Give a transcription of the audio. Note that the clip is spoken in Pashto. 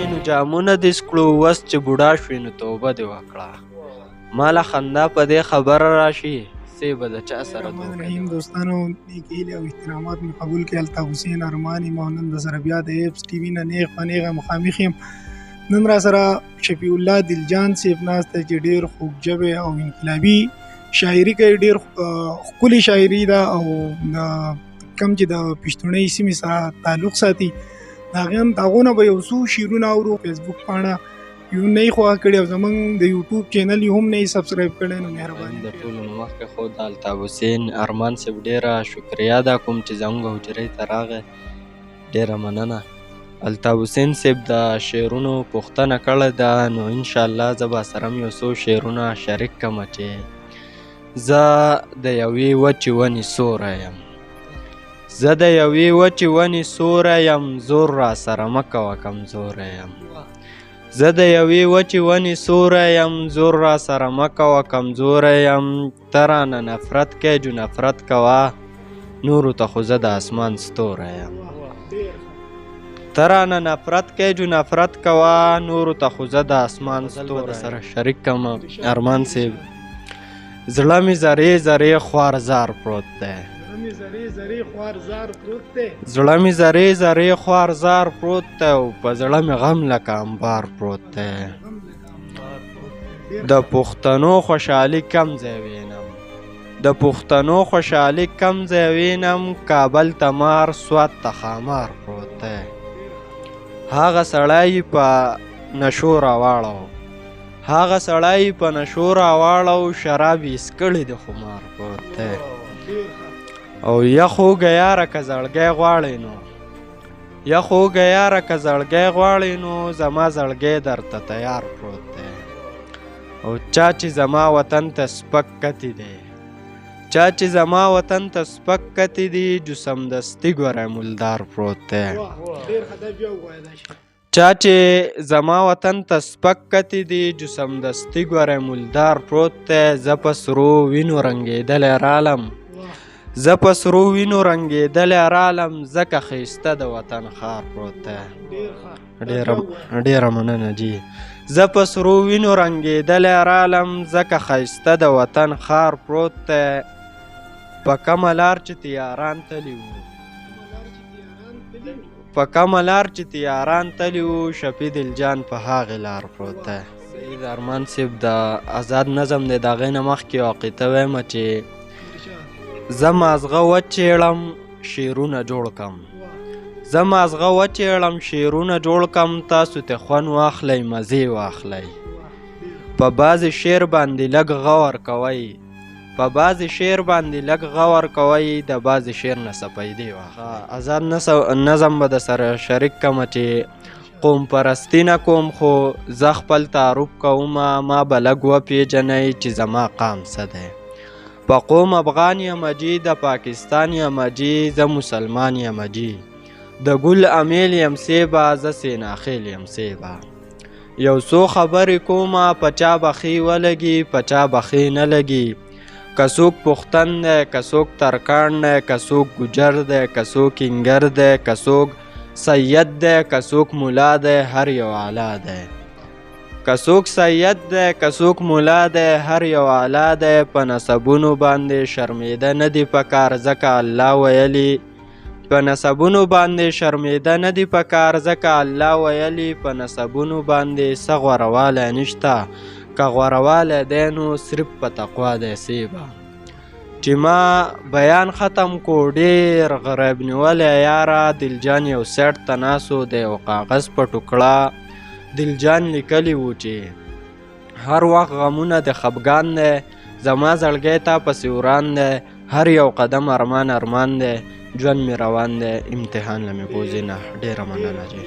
شوې نو جامونه دې سکړو، اوس چې بوډا شوې نو توبه دې وکړه. ما له خندا په دې خبره راشي سی به د چا سره رحمان دوکه رحیم دې دوستانو نیکی هیلې او احترامات مې قبول کړي. الطاف حسین ارمان یم او نن د سره بیا د ایپس ټي وي نه نیغ په نیغه مخامخ یم. نن را سره شفیع الله دلجان صاحب ناست دی چې ډېر خوږ ژبې او انقلابي شاعري کوي. ډېر ښکلې شاعري ده او کم چې د پښتونۍ سیمې سره تعلق ساتي د هغو نه به یو څو شعرونه اورو. فیسبوک پاڼه یو نه یې خوښه کړې او زموږ د یوټیوب چینل یې هم نه یې سبسکرایب کړی نو مهرباني د ټولو نه مخکې خو د الطاف حسین ارمان صاحب ډېره شکریه ده کوم چې زموږ حجرې ته راغی، ډېره مننه. الطاف حسین صاحب د شعرونو پوښتنه کړې ده نو انشاءالله زه به سره م یو څو شعرونه شریک کړمه چې زه د یوې وچې ونې سوری یم، زه د یوې وچې ونې سوری یم، زور را سره مه کوه کمزوری یم. زه د یوې وچې ونې سوری یم، زور را سره مه کوه کمزوری یم. ته رانه نفرت کوې جو نفرت کوه، نورو ته خو زه د اسمان ستوری یم. ته رانه نفرت کوې جو نفرت کوه، نورو ته خو زه د اسمان ستوری سره شریک کړم. ارمان صاحب زړه مې ذرې ذرې خوارزار پروت دی، زړه مې ذرې ذرې خوارزار پروت دی او په زړه مې غم لکه انبار پروت دی. د پښتنو خوشحالي کم ځای وینم، د پښتنو خوشحالي کم ځای وینم، کابل ته مار سوات ته ښامار پروت دی. هغه سړی په نشو راواړو، هغه سړی په نشو راواړو، شراب یې څکړي د خمار پروت دی. او یخوږه یاره که زړګی غواړئ نو، یخوږه یاره که زړګی غواړئ نو، زما زړګی درته تیار پروت دی. او چا چې زما وطن ته سپک کتی دی، چا چې زما وطن ته سپک کتی دی، جو سمدستي ګوری مولدار پروت دی. چا چې زما وطن ته سپک کتی دی، جو سمدستي ګوری مولدار پروت دی. زه په سرو وینو رنګېدلی رالم، زه په سرو وینو رنګېدلی رالم، ځکه ښایسته د وطن ښار پروت دی. ډېره مننه جي. زه په سرو وینو رنګېدلی رالم، ځکه ښایسته د وطن ښار پروت دی. په کومه لار چې تیاران تلي وو، په کومه لار چې تیاران تلي وو، شفیع دلجان په هغې لار پروت دی. سید ارمان صاحب د آزاد نظم دی، د هغې نه مخکې یو عقیده ویمه چې زه مازغه وچېړم شعرونه جوړ کم، زه مازغه وچېړم شعرونه جوړ کم، تاسو ترې خوند واخلئ مزې واخلئ. په بعضې شعر باندې لږ غور کوئ، په بعضې شعر باندې لږ غور کوئ، د بعضې شعر نه څه پیدې واخلئ. آزاد نظم به در سره شریک کړمه چې قوم پرستي نه کوم خو زه خپل تعارف کومه، ما به لږ وپېژنئ چې زما قام څه دی. په قوم افغان یم جي، د پاکستان یم جي، زه مسلمان یم جي. د ګل امیل یم سیبه، زه سیناخیل یم سیبه. یو څو خبرې کومه، په چا به ښې ولګي په چا به ښې نه لګي. که څوک پښتن دی که څوک ترکان دی که څوک ګجر دی که څوک انګر دی که څوک سید دی که څوک ملا دی، هر یو اعلی دی. که څوک سید دی که څوک ملا دی، هر یو اعلی دی. په نسبونو باندې شرمېده نه دي پکار، ځکه الله ویلي په نسبونو باندې شرمېده نه دي پکار، ځکه الله ویلي په نسبونو باندې څه غوروالی نشته، که غوروالی دی نو صرف په تقوا دی سیبه. چې ما بیان ختم کو ډېر غریب نیولی یاره، دلجان یو سیټ ته ناسو د یو کاغذ په ټوکړه دلجان لیکلی و چې هر وخت غمونه د خفګان دی، زما زړګی تا پسې وران دی، هر یو قدم ارمان ارمان دی، ژوند مې روان دی، امتحان له مې بوځي نه. ډېره مننه جي.